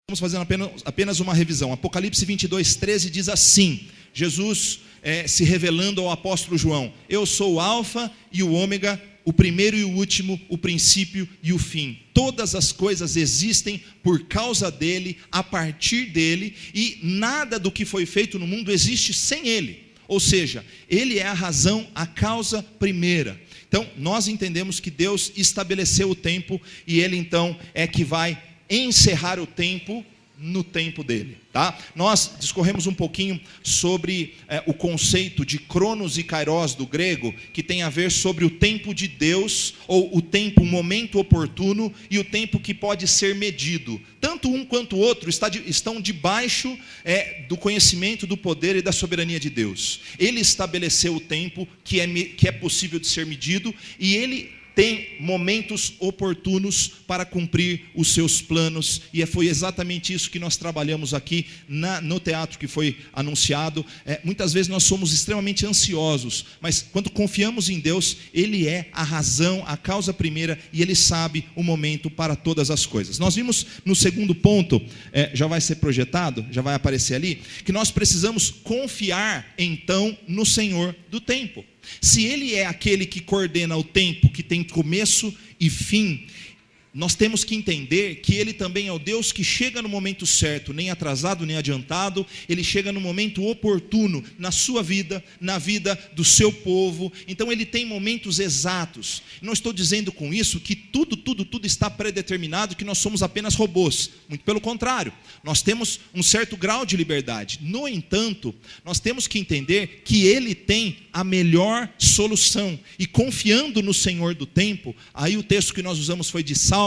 Vamos fazer apenas uma revisão. Apocalipse 22:13 diz assim: Jesus se revelando ao apóstolo João: eu sou o alfa e o ômega, o primeiro e o último, o princípio e o fim. Todas as coisas existem por causa dele, a partir dele, e nada do que foi feito no mundo existe sem ele. Ou seja, ele é a razão, a causa primeira. Então, nós entendemos que Deus estabeleceu o tempo, e ele então é que vai encerrar o tempo no tempo dele, tá? Nós discorremos um pouquinho sobre o conceito de cronos e kairos do grego, que tem a ver sobre o tempo de Deus, ou o tempo, o momento oportuno, e o tempo que pode ser medido. Tanto um quanto o outro estão debaixo do conhecimento, do poder e da soberania de Deus. Ele estabeleceu o tempo que é possível de ser medido, e ele tem momentos oportunos para cumprir os seus planos, e foi exatamente isso que nós trabalhamos aqui no teatro que foi anunciado. Muitas vezes nós somos extremamente ansiosos, mas quando confiamos em Deus, ele é a razão, a causa primeira, e ele sabe o momento para todas as coisas. Nós vimos no segundo ponto, já vai ser projetado, já vai aparecer ali, que nós precisamos confiar então no Senhor do tempo. Se ele é aquele que coordena o tempo, que tem começo e fim, nós temos que entender que ele também é o Deus que chega no momento certo, nem atrasado nem adiantado. Ele chega no momento oportuno na sua vida, na vida do seu povo. Então ele tem momentos exatos. Não estou dizendo com isso que tudo está predeterminado, que nós somos apenas robôs. Muito pelo contrário, nós temos um certo grau de liberdade. No entanto, nós temos que entender que ele tem a melhor solução, e confiando no Senhor do tempo. Aí o texto que nós usamos foi de Salmos.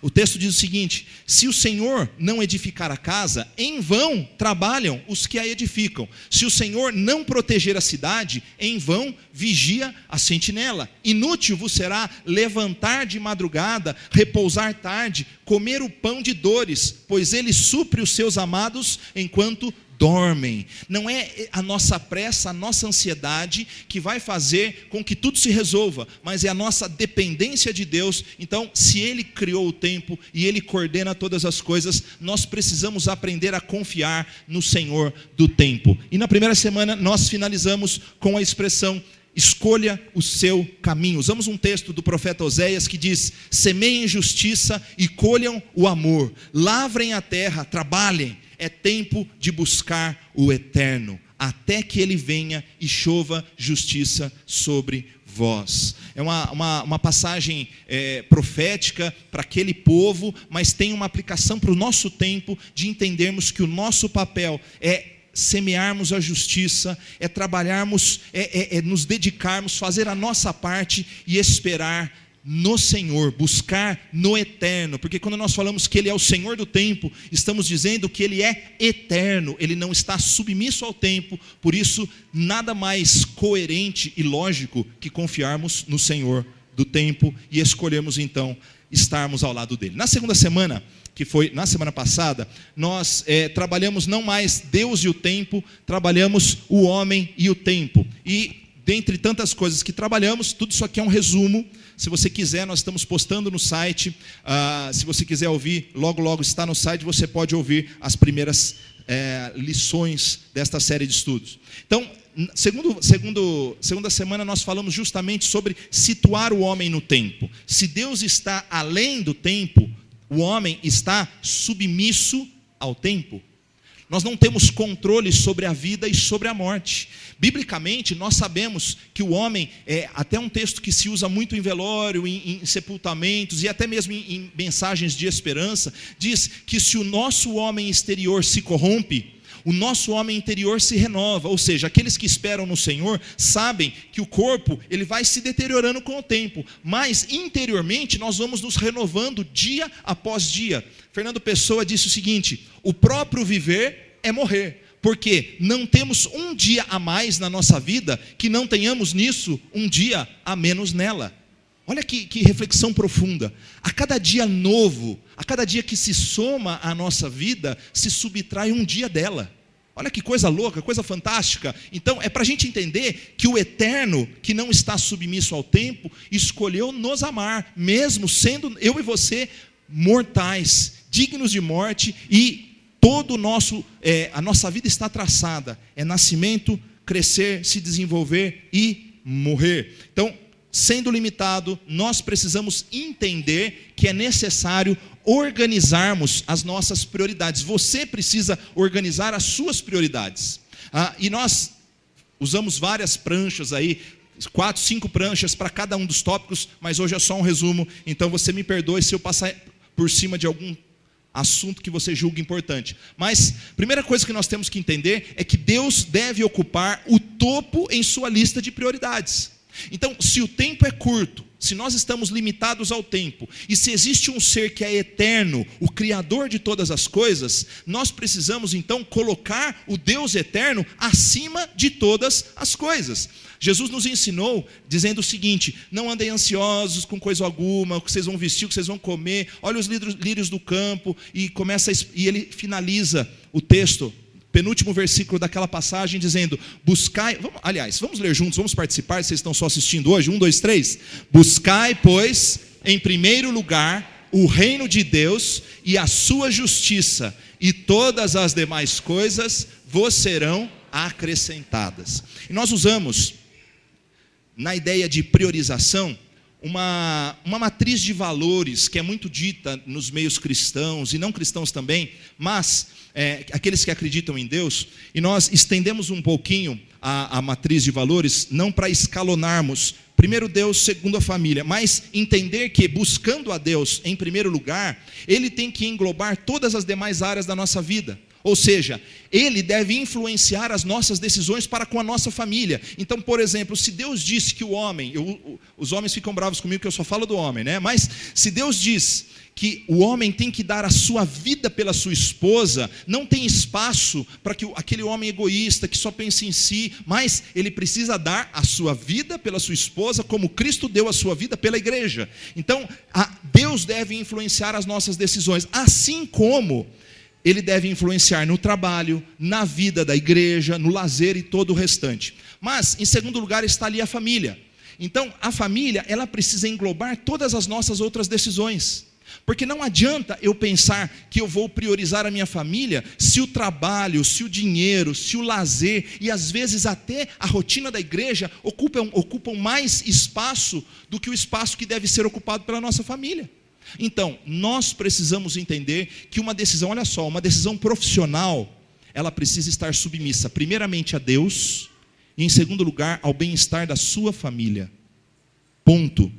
O texto diz o seguinte: se o Senhor não edificar a casa, em vão trabalham os que a edificam. Se o Senhor não proteger a cidade, em vão vigia a sentinela. Inútil vos será levantar de madrugada, repousar tarde, comer o pão de dores, pois ele supre os seus amados enquanto dormem. Não é a nossa pressa, a nossa ansiedade que vai fazer com que tudo se resolva, mas é a nossa dependência de Deus. Então, se ele criou o tempo e ele coordena todas as coisas, nós precisamos aprender a confiar no Senhor do tempo. E na primeira semana nós finalizamos com a expressão: escolha o seu caminho. Usamos um texto do profeta Oséias que diz: semeiem justiça e colham o amor, lavrem a terra, trabalhem. É tempo de buscar o eterno, até que ele venha e chova justiça sobre vós. É uma passagem profética para aquele povo, mas tem uma aplicação para o nosso tempo, de entendermos que o nosso papel é semearmos a justiça, é trabalharmos, nos dedicarmos, fazer a nossa parte e esperar no Senhor, buscar no eterno. Porque quando nós falamos que ele é o Senhor do tempo, estamos dizendo que ele é eterno, ele não está submisso ao tempo. Por isso, nada mais coerente e lógico que confiarmos no Senhor do tempo e escolhermos então estarmos ao lado dele. Na segunda semana, que foi na semana passada, nós trabalhamos não mais Deus e o tempo, trabalhamos o homem e o tempo. E dentre tantas coisas que trabalhamos, tudo isso aqui é um resumo. Se você quiser, nós estamos postando no site. Se você quiser ouvir, logo está no site. Você pode ouvir as primeiras lições desta série de estudos. Então, segunda semana nós falamos justamente sobre situar o homem no tempo. Se Deus está além do tempo, o homem está submisso ao tempo. Nós não temos controle sobre a vida e sobre a morte. Biblicamente, nós sabemos que o homem, até um texto que se usa muito em velório, em sepultamentos e até mesmo em mensagens de esperança, diz que se o nosso homem exterior se corrompe, o nosso homem interior se renova. Ou seja, aqueles que esperam no Senhor sabem que o corpo ele vai se deteriorando com o tempo, mas interiormente nós vamos nos renovando dia após dia. Fernando Pessoa disse o seguinte: o próprio viver é morrer, porque não temos um dia a mais na nossa vida que não tenhamos nisso um dia a menos nela. Olha que reflexão profunda. A cada dia novo, a cada dia que se soma à nossa vida, se subtrai um dia dela. Olha que coisa louca, coisa fantástica. Então é para a gente entender que o eterno, que não está submisso ao tempo, escolheu nos amar, mesmo sendo eu e você mortais, dignos de morte, e todo a nossa vida está traçada. É nascimento, crescer, se desenvolver e morrer. Então, sendo limitado, nós precisamos entender que é necessário organizarmos as nossas prioridades. Você precisa organizar as suas prioridades. E nós usamos várias pranchas aí, 4, 5 pranchas para cada um dos tópicos, mas hoje é só um resumo, então você me perdoe se eu passar por cima de algum assunto que você julga importante. Mas, primeira coisa que nós temos que entender é que Deus deve ocupar o topo em sua lista de prioridades. Então, se o tempo é curto, se nós estamos limitados ao tempo, e se existe um ser que é eterno, o Criador de todas as coisas, nós precisamos então colocar o Deus eterno acima de todas as coisas. Jesus nos ensinou dizendo o seguinte: não andem ansiosos com coisa alguma, o que vocês vão vestir, o que vocês vão comer, olha os lírios do campo, e ele finaliza o texto, penúltimo versículo daquela passagem, dizendo: buscai, vamos ler juntos, vamos participar, vocês estão só assistindo hoje, 1, 2, 3, buscai, pois, em primeiro lugar, o reino de Deus e a sua justiça, e todas as demais coisas vos serão acrescentadas. E nós usamos, na ideia de priorização, uma matriz de valores que é muito dita nos meios cristãos e não cristãos também, mas aqueles que acreditam em Deus, e nós estendemos um pouquinho a matriz de valores, não para escalonarmos primeiro Deus, segundo a família, mas entender que buscando a Deus em primeiro lugar, Ele tem que englobar todas as demais áreas da nossa vida. Ou seja, Ele deve influenciar as nossas decisões para com a nossa família. Então, por exemplo, se Deus disse que o homem, os homens ficam bravos comigo que eu só falo do homem, né? Mas se Deus diz que o homem tem que dar a sua vida pela sua esposa, não tem espaço para que aquele homem egoísta que só pensa em si, mas ele precisa dar a sua vida pela sua esposa, como Cristo deu a sua vida pela igreja. Então, Deus deve influenciar as nossas decisões, assim como Ele deve influenciar no trabalho, na vida da igreja, no lazer e todo o restante. Mas, em segundo lugar, está ali a família. Então, a família, ela precisa englobar todas as nossas outras decisões. Porque não adianta eu pensar que eu vou priorizar a minha família se o trabalho, se o dinheiro, se o lazer e às vezes até a rotina da igreja ocupam mais espaço do que o espaço que deve ser ocupado pela nossa família. Então, nós precisamos entender que uma decisão, olha só, uma decisão profissional, ela precisa estar submissa primeiramente a Deus e em segundo lugar ao bem-estar da sua família. Ponto.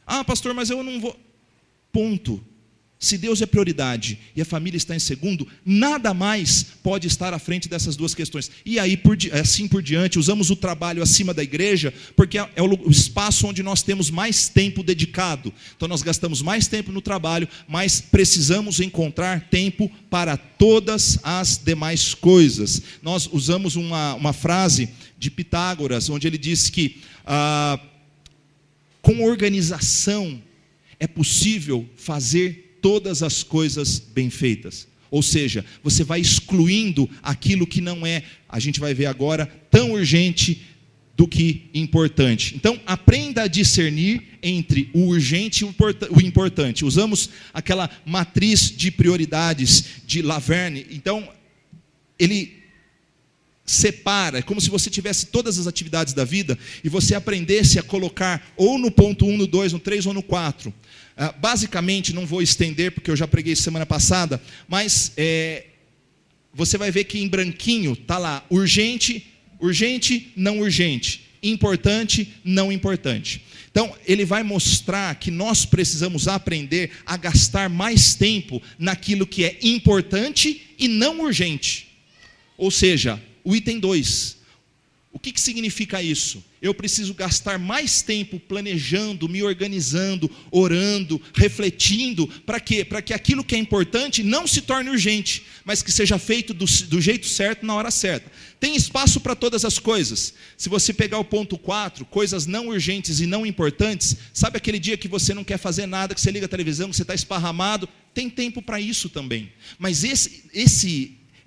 Ah, pastor, mas eu não vou... Ponto. Se Deus é prioridade e a família está em segundo, nada mais pode estar à frente dessas duas questões. E aí, assim por diante, usamos o trabalho acima da igreja, porque é o espaço onde nós temos mais tempo dedicado. Então nós gastamos mais tempo no trabalho, mas precisamos encontrar tempo para todas as demais coisas. Nós usamos uma frase de Pitágoras, onde ele disse que com organização é possível fazer todas as coisas bem feitas. Ou seja, você vai excluindo aquilo que não é, a gente vai ver agora, tão urgente do que importante. Então, aprenda a discernir entre o urgente e o importante. Usamos aquela matriz de prioridades de Laverne. Então, ele separa, é como se você tivesse todas as atividades da vida e você aprendesse a colocar ou no ponto 1, no 2, no 3 ou no 4. Basicamente, não vou estender porque eu já preguei semana passada, mas você vai ver que em branquinho está lá urgente, urgente, não urgente, importante, não importante. Então, ele vai mostrar que nós precisamos aprender a gastar mais tempo naquilo que é importante e não urgente. Ou seja, o item 2, o que significa isso? Eu preciso gastar mais tempo planejando, me organizando, orando, refletindo, para quê? Para que aquilo que é importante não se torne urgente, mas que seja feito do jeito certo, na hora certa. Tem espaço para todas as coisas. Se você pegar o ponto 4, coisas não urgentes e não importantes, sabe aquele dia que você não quer fazer nada, que você liga a televisão, que você está esparramado? Tem tempo para isso também. Mas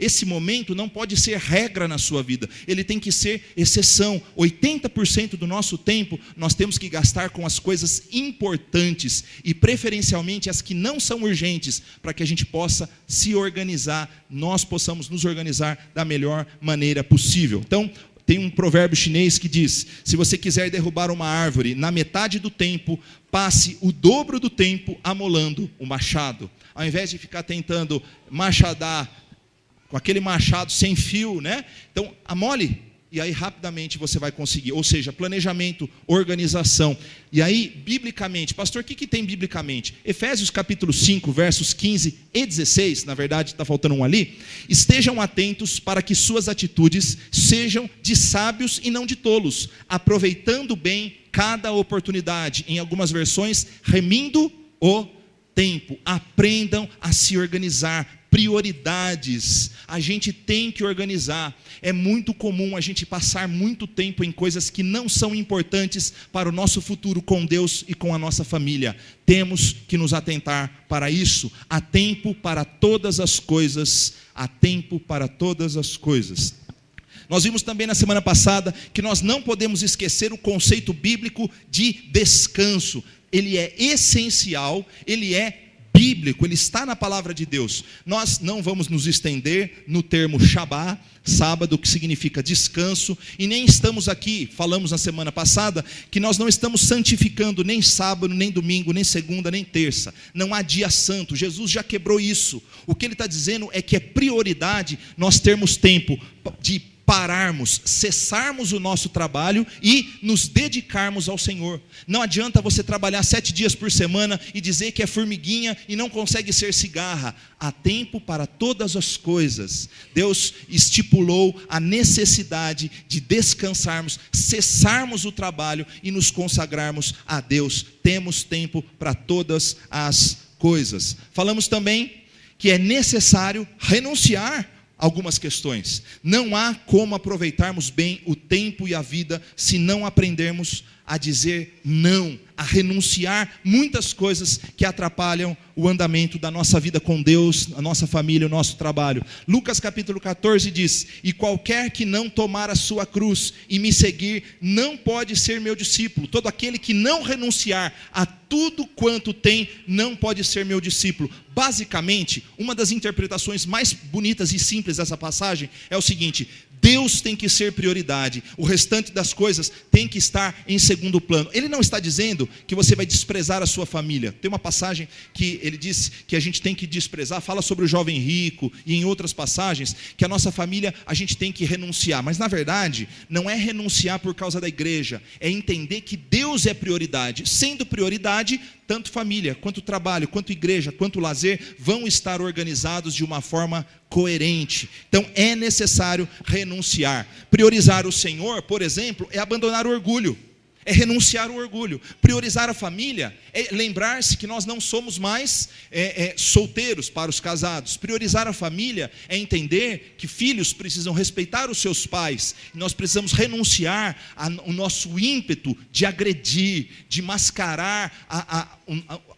Esse momento não pode ser regra na sua vida, ele tem que ser exceção. 80% do nosso tempo nós temos que gastar com as coisas importantes e preferencialmente as que não são urgentes, para que a gente possa se organizar, nós possamos nos organizar da melhor maneira possível. Então, tem um provérbio chinês que diz: se você quiser derrubar uma árvore na metade do tempo, passe o dobro do tempo amolando o machado. Ao invés de ficar tentando machadar com aquele machado sem fio, né? Então, amole, e aí rapidamente você vai conseguir. Ou seja, planejamento, organização. E aí, biblicamente, pastor, o que tem biblicamente? Efésios capítulo 5, versos 15 e 16, na verdade está faltando um ali. Estejam atentos para que suas atitudes sejam de sábios e não de tolos, aproveitando bem cada oportunidade. Em algumas versões, remindo o tempo. Aprendam a se organizar. Prioridades, a gente tem que organizar. É muito comum a gente passar muito tempo em coisas que não são importantes para o nosso futuro com Deus e com a nossa família. Temos que nos atentar para isso. Há tempo para todas as coisas, há tempo para todas as coisas. Nós vimos também na semana passada que nós não podemos esquecer o conceito bíblico de descanso. Ele é essencial, ele é bíblico, ele está na palavra de Deus. Nós não vamos nos estender no termo Shabá, sábado, que significa descanso, e nem estamos aqui, falamos na semana passada, que nós não estamos santificando nem sábado, nem domingo, nem segunda, nem terça. Não há dia santo, Jesus já quebrou isso. O que ele está dizendo é que é prioridade nós termos tempo de pararmos, cessarmos o nosso trabalho e nos dedicarmos ao Senhor. Não adianta você trabalhar 7 dias por semana e dizer que é formiguinha e não consegue ser cigarra. Há tempo para todas as coisas. Deus estipulou a necessidade de descansarmos, cessarmos o trabalho e nos consagrarmos a Deus. Temos tempo para todas as coisas. Falamos também que é necessário renunciar algumas questões. Não há como aproveitarmos bem o tempo e a vida se não aprendermos a dizer não, a renunciar muitas coisas que atrapalham o andamento da nossa vida com Deus, a nossa família, o nosso trabalho. Lucas capítulo 14 diz: e qualquer que não tomar a sua cruz e me seguir, não pode ser meu discípulo. Todo aquele que não renunciar a tudo quanto tem, não pode ser meu discípulo. Basicamente, uma das interpretações mais bonitas e simples dessa passagem é o seguinte: Deus tem que ser prioridade, o restante das coisas tem que estar em segundo plano. Ele não está dizendo que você vai desprezar a sua família. Tem uma passagem que ele diz que a gente tem que desprezar, fala sobre o jovem rico, e em outras passagens, que a nossa família a gente tem que renunciar. Mas na verdade, não é renunciar por causa da igreja, é entender que Deus é prioridade. Sendo prioridade, tanto família, quanto trabalho, quanto igreja, quanto lazer, vão estar organizados de uma forma coerente. Então é necessário renunciar. Priorizar o Senhor, por exemplo, é abandonar o orgulho, é renunciar ao orgulho. Priorizar a família é lembrar-se que nós não somos mais solteiros para os casados. Priorizar a família é entender que filhos precisam respeitar os seus pais. Nós precisamos renunciar ao nosso ímpeto de agredir, de mascarar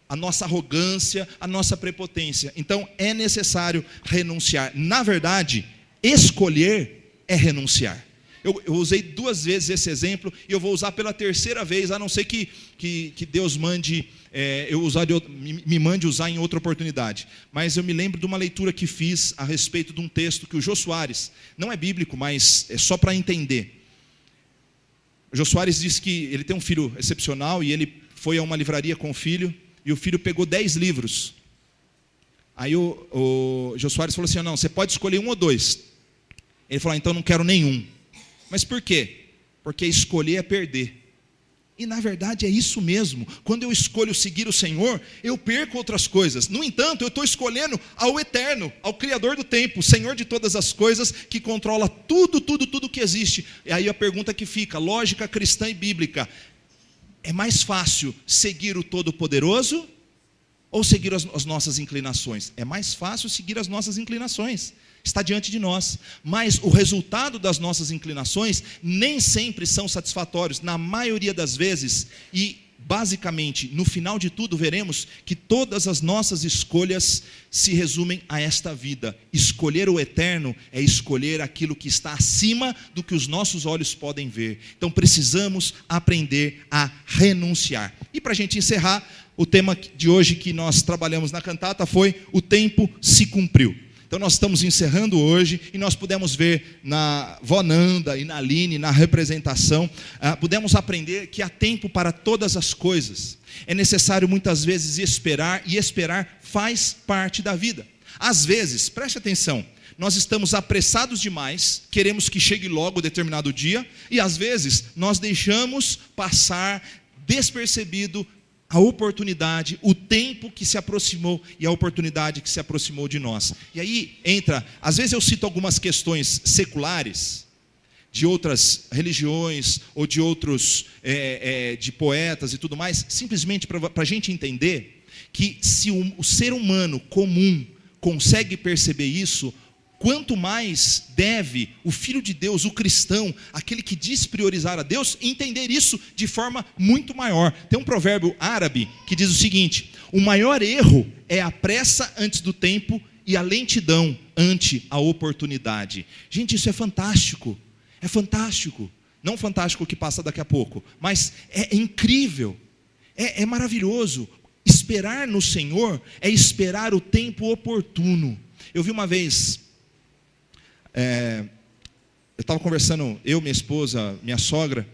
a nossa arrogância, a nossa prepotência. Então é necessário renunciar. Na verdade, escolher é renunciar. Eu usei 2 vezes esse exemplo e eu vou usar pela 3ª vez, a não ser que Deus mande me mande usar em outra oportunidade. Mas eu me lembro de uma leitura que fiz a respeito de um texto que o Jô Soares, não é bíblico, mas é só para entender. O Jô Soares disse que ele tem um filho excepcional e ele foi a uma livraria com o filho e o filho pegou 10 livros. Aí o Jô Soares falou assim: não, você pode escolher 1 ou 2. Ele falou: então não quero nenhum. Mas por quê? Porque escolher é perder. E na verdade é isso mesmo. Quando eu escolho seguir o Senhor, eu perco outras coisas. No entanto, eu estou escolhendo ao Eterno, ao Criador do tempo, o Senhor de todas as coisas, que controla tudo que existe. E aí a pergunta que fica, lógica cristã e bíblica: é mais fácil seguir o Todo-Poderoso ou seguir as nossas inclinações? É mais fácil seguir as nossas inclinações. Está diante de nós, mas o resultado das nossas inclinações nem sempre são satisfatórios. Na maioria das vezes, e basicamente, no final de tudo, veremos que todas as nossas escolhas se resumem a esta vida. Escolher o eterno é escolher aquilo que está acima do que os nossos olhos podem ver. Então precisamos aprender a renunciar. E para a gente encerrar, o tema de hoje que nós trabalhamos na cantata foi: o tempo se cumpriu. Então nós estamos encerrando hoje, e nós pudemos ver na vó Nanda e na Aline, na representação, pudemos aprender que há tempo para todas as coisas. É necessário muitas vezes esperar, e esperar faz parte da vida. Às vezes, preste atenção, nós estamos apressados demais, queremos que chegue logo determinado dia, e às vezes nós deixamos passar despercebido a oportunidade, o tempo que se aproximou e a oportunidade que se aproximou de nós. E aí entra, às vezes eu cito algumas questões seculares, de outras religiões, ou de outros, de poetas e tudo mais, simplesmente para a gente entender que se o ser humano comum consegue perceber isso, quanto mais deve o Filho de Deus, o cristão, aquele que diz priorizar a Deus, entender isso de forma muito maior. Tem um provérbio árabe que diz o seguinte: o maior erro é a pressa antes do tempo e a lentidão ante a oportunidade. Gente, isso é fantástico. É fantástico. Não fantástico que passa daqui a pouco, mas é incrível. É maravilhoso. Esperar no Senhor é esperar o tempo oportuno. Eu vi uma vez... eu estava conversando, minha esposa, minha sogra,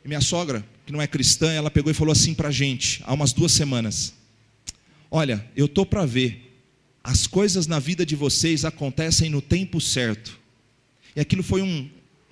e minha sogra, que não é cristã, ela pegou e falou assim para a gente, há umas 2 semanas: olha, eu estou para ver, as coisas na vida de vocês acontecem no tempo certo. E aquilo foi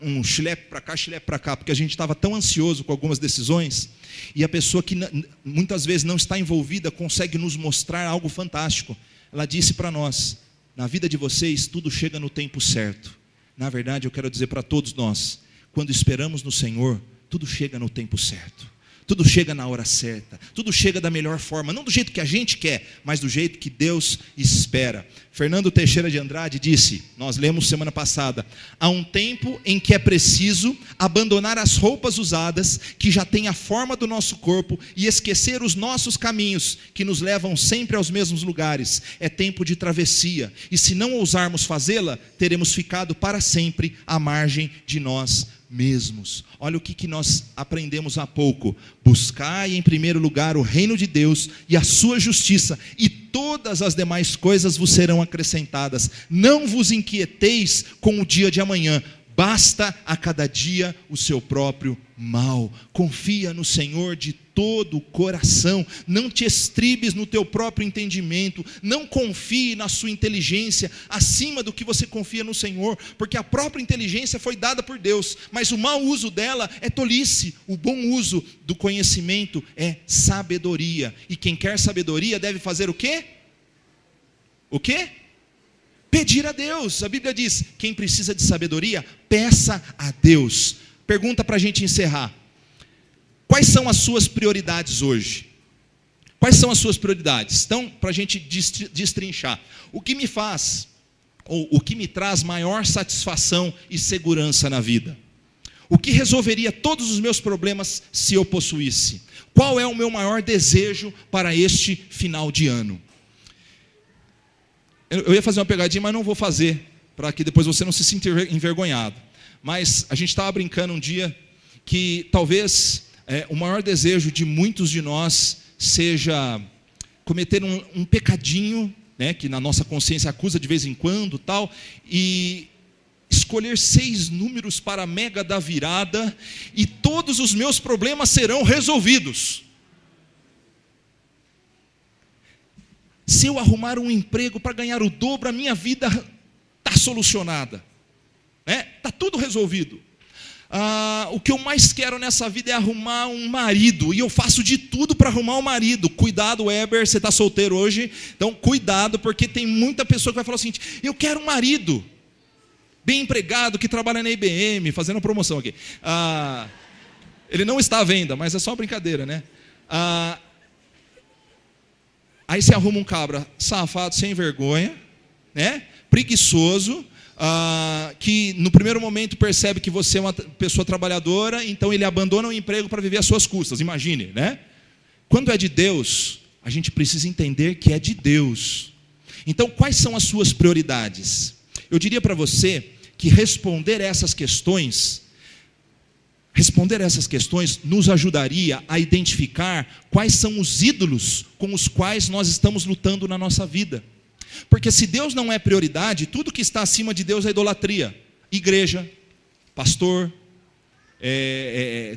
um chilepe para cá, chilepe para cá, porque a gente estava tão ansioso com algumas decisões, e a pessoa que muitas vezes não está envolvida consegue nos mostrar algo fantástico. Ela disse para nós: na vida de vocês tudo chega no tempo certo. Na verdade, eu quero dizer para todos nós, quando esperamos no Senhor, tudo chega no tempo certo. Tudo chega na hora certa, tudo chega da melhor forma, não do jeito que a gente quer, mas do jeito que Deus espera. Fernando Teixeira de Andrade disse, nós lemos semana passada: há um tempo em que é preciso abandonar as roupas usadas, que já têm a forma do nosso corpo, e esquecer os nossos caminhos, que nos levam sempre aos mesmos lugares. É tempo de travessia, e se não ousarmos fazê-la, teremos ficado para sempre à margem de nós mesmos. Olha o que nós aprendemos há pouco: buscai em primeiro lugar o reino de Deus e a sua justiça, e todas as demais coisas vos serão acrescentadas. Não vos inquieteis com o dia de amanhã, basta a cada dia o seu próprio mal. Confia no Senhor de todo o coração, não te estribes no teu próprio entendimento, não confie na sua inteligência acima do que você confia no Senhor, porque a própria inteligência foi dada por Deus, mas o mau uso dela é tolice. O bom uso do conhecimento é sabedoria, e quem quer sabedoria deve fazer o quê? O quê? Pedir a Deus. A Bíblia diz: quem precisa de sabedoria, peça a Deus. Pergunta para a gente encerrar: quais são as suas prioridades hoje? Quais são as suas prioridades? Então, para a gente destrinchar, o que me faz, ou o que me traz maior satisfação e segurança na vida? O que resolveria todos os meus problemas se eu possuísse? Qual é o meu maior desejo para este final de ano? Eu ia fazer uma pegadinha, mas não vou fazer, para que depois você não se sinta envergonhado. Mas a gente estava brincando um dia que talvez o maior desejo de muitos de nós seja cometer um pecadinho, né, que na nossa consciência acusa de vez em quando, tal, e escolher 6 números para a mega da virada, e todos os meus problemas serão resolvidos. Se eu arrumar um emprego para ganhar o dobro, a minha vida está solucionada, né? Está tudo resolvido. O que eu mais quero nessa vida é arrumar um marido, e eu faço de tudo para arrumar um marido. Cuidado, Weber, você está solteiro hoje, então cuidado, porque tem muita pessoa que vai falar o seguinte: eu quero um marido bem empregado, que trabalha na IBM, fazendo promoção aqui. Ele não está à venda, mas é só brincadeira, né? Aí você arruma um cabra safado, sem vergonha, né? Preguiçoso, que no primeiro momento percebe que você é uma pessoa trabalhadora, então ele abandona o emprego para viver às suas custas, imagine, né? quando é de Deus, a gente precisa entender que é de Deus. Então, quais são as suas prioridades? Eu diria para você que responder essas questões nos ajudaria a identificar quais são os ídolos com os quais nós estamos lutando na nossa vida. Porque se Deus não é prioridade, tudo que está acima de Deus é idolatria. Igreja, pastor,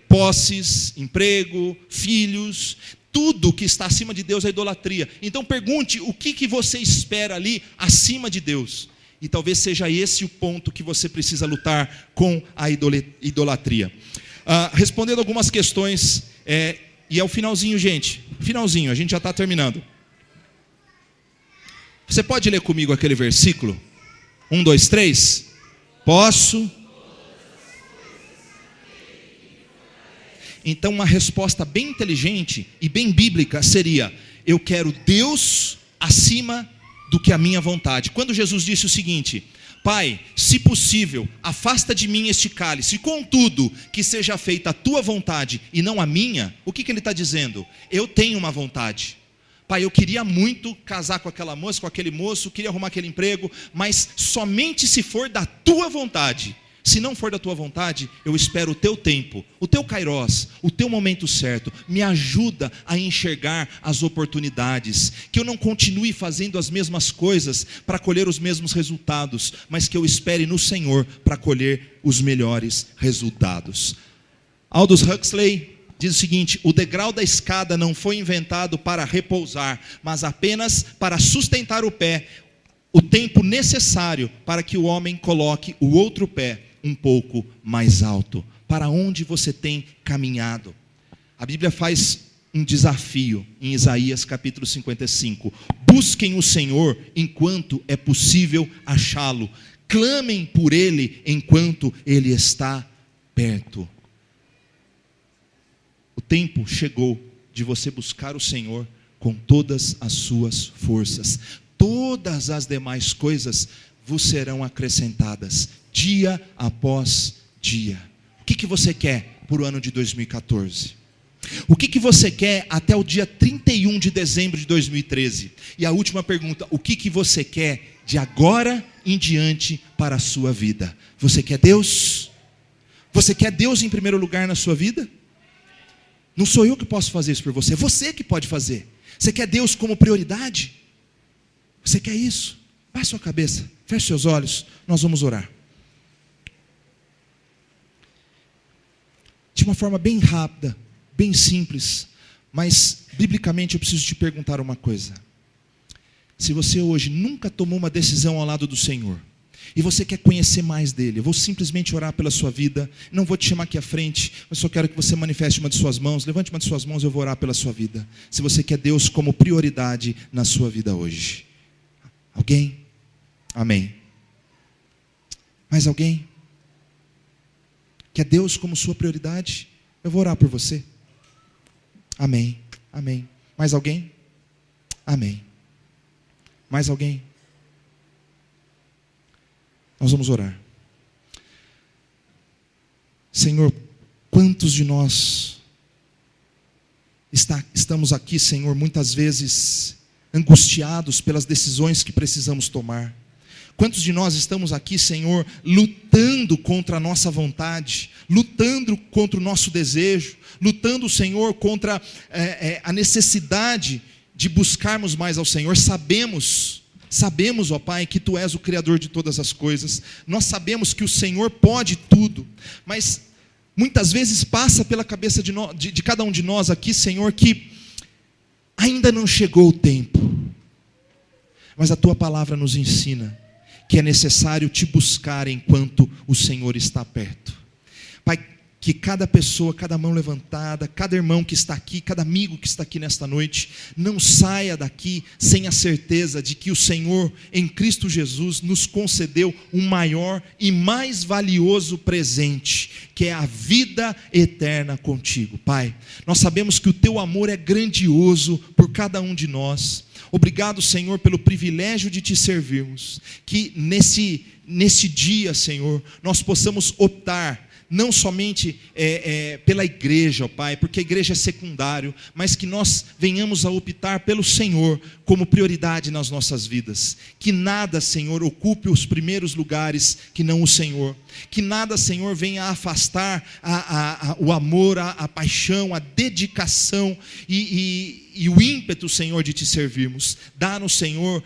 posses, emprego, filhos, tudo que está acima de Deus é idolatria. Então pergunte o que você espera ali acima de Deus. E talvez seja esse o ponto que você precisa lutar com a idolatria. Respondendo algumas questões, e é o finalzinho, gente. Finalzinho, a gente já está terminando. Você pode ler comigo aquele versículo? 1, 2, 3. Posso. Então uma resposta bem inteligente e bem bíblica seria: eu quero Deus acima do que a minha vontade. Quando Jesus disse o seguinte: Pai, se possível, afasta de mim este cálice, contudo, que seja feita a tua vontade e não a minha, o que ele está dizendo? Eu tenho uma vontade. Pai, eu queria muito casar com aquela moça, com aquele moço, queria arrumar aquele emprego, mas somente se for da tua vontade. Se não for da tua vontade, eu espero o teu tempo, o teu kairós, o teu momento certo. Me ajuda a enxergar as oportunidades, que eu não continue fazendo as mesmas coisas para colher os mesmos resultados, mas que eu espere no Senhor para colher os melhores resultados. Aldous Huxley diz o seguinte: o degrau da escada não foi inventado para repousar, mas apenas para sustentar o pé, o tempo necessário para que o homem coloque o outro pé um pouco mais alto. Para onde você tem caminhado? A Bíblia faz um desafio em Isaías capítulo 55. Busquem o Senhor enquanto é possível achá-lo. Clamem por Ele enquanto Ele está perto. O tempo chegou de você buscar o Senhor com todas as suas forças. Todas as demais coisas vos serão acrescentadas, dia após dia. O que você quer para o ano de 2014? O que você quer até o dia 31 de dezembro de 2013? E a última pergunta: o que você quer de agora em diante para a sua vida? Você quer Deus? Você quer Deus em primeiro lugar na sua vida? Não sou eu que posso fazer isso por você, é você que pode fazer. Você quer Deus como prioridade? Você quer isso? Baixe sua cabeça, feche seus olhos, nós vamos orar. De uma forma bem rápida, bem simples, mas biblicamente eu preciso te perguntar uma coisa. Se você hoje nunca tomou uma decisão ao lado do Senhor, e você quer conhecer mais dele, eu vou simplesmente orar pela sua vida, não vou te chamar aqui à frente, mas só quero que você manifeste uma de suas mãos, levante uma de suas mãos, eu vou orar pela sua vida. Se você quer Deus como prioridade na sua vida hoje. Alguém? Amém. Mais alguém? Quer Deus como sua prioridade? Eu vou orar por você. Amém. Amém. Mais alguém? Amém. Mais alguém? Nós vamos orar. Senhor, quantos de nós estamos aqui, Senhor, muitas vezes angustiados pelas decisões que precisamos tomar? Quantos de nós estamos aqui, Senhor, lutando contra a nossa vontade, lutando contra o nosso desejo, lutando, Senhor, contra a necessidade de buscarmos mais ao Senhor? Sabemos, ó Pai, que Tu és o Criador de todas as coisas. Nós sabemos que o Senhor pode tudo, mas muitas vezes passa pela cabeça de cada um de nós aqui, Senhor, que ainda não chegou o tempo. Mas a Tua palavra nos ensina que é necessário Te buscar enquanto o Senhor está perto. Pai, que cada pessoa, cada mão levantada, cada irmão que está aqui, cada amigo que está aqui nesta noite, não saia daqui sem a certeza de que o Senhor, em Cristo Jesus, nos concedeu um maior e mais valioso presente, que é a vida eterna contigo. Pai, nós sabemos que o Teu amor é grandioso por cada um de nós. Obrigado, Senhor, pelo privilégio de Te servirmos. Que nesse dia, Senhor, nós possamos optar não somente pela igreja, ó Pai, porque a igreja é secundário, mas que nós venhamos a optar pelo Senhor como prioridade nas nossas vidas. Que nada, Senhor, ocupe os primeiros lugares que não o Senhor. Que nada, Senhor, venha a afastar o amor, a paixão, a dedicação e o ímpeto, Senhor, de te servirmos. Dá-nos, Senhor,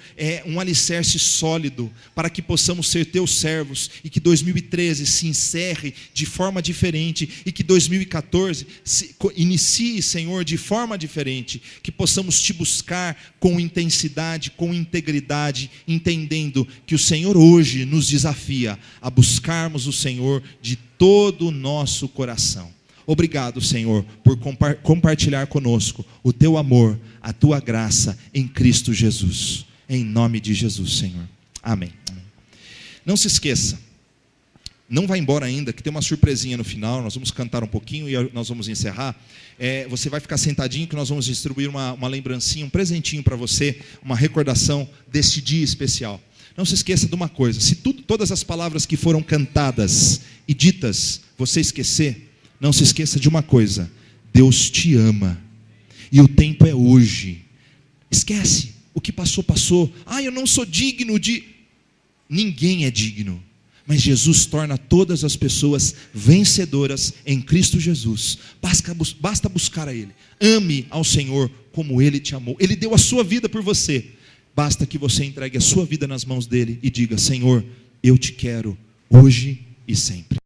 um alicerce sólido para que possamos ser teus servos e que 2013 se encerre de forma diferente e que 2014 inicie, Senhor, de forma diferente, que possamos te buscar com intensidade, com integridade, entendendo que o Senhor hoje nos desafia a buscarmos o Senhor de todo o nosso coração. Obrigado, Senhor, por compartilhar conosco o teu amor, a tua graça em Cristo Jesus. Em nome de Jesus, Senhor. Amém. Não se esqueça, não vá embora ainda, que tem uma surpresinha no final. Nós vamos cantar um pouquinho e nós vamos encerrar. Você vai ficar sentadinho que nós vamos distribuir uma lembrancinha, um presentinho para você, uma recordação deste dia especial. Não se esqueça de uma coisa: se todas as palavras que foram cantadas e ditas você esquecer, não se esqueça de uma coisa: Deus te ama e o tempo é hoje. Esquece, o que passou, passou. Eu não sou digno de... Ninguém é digno, mas Jesus torna todas as pessoas vencedoras em Cristo Jesus. Basta buscar a Ele. Ame ao Senhor como Ele te amou. Ele deu a sua vida por você. Basta que você entregue a sua vida nas mãos dEle e diga: Senhor, eu te quero hoje e sempre.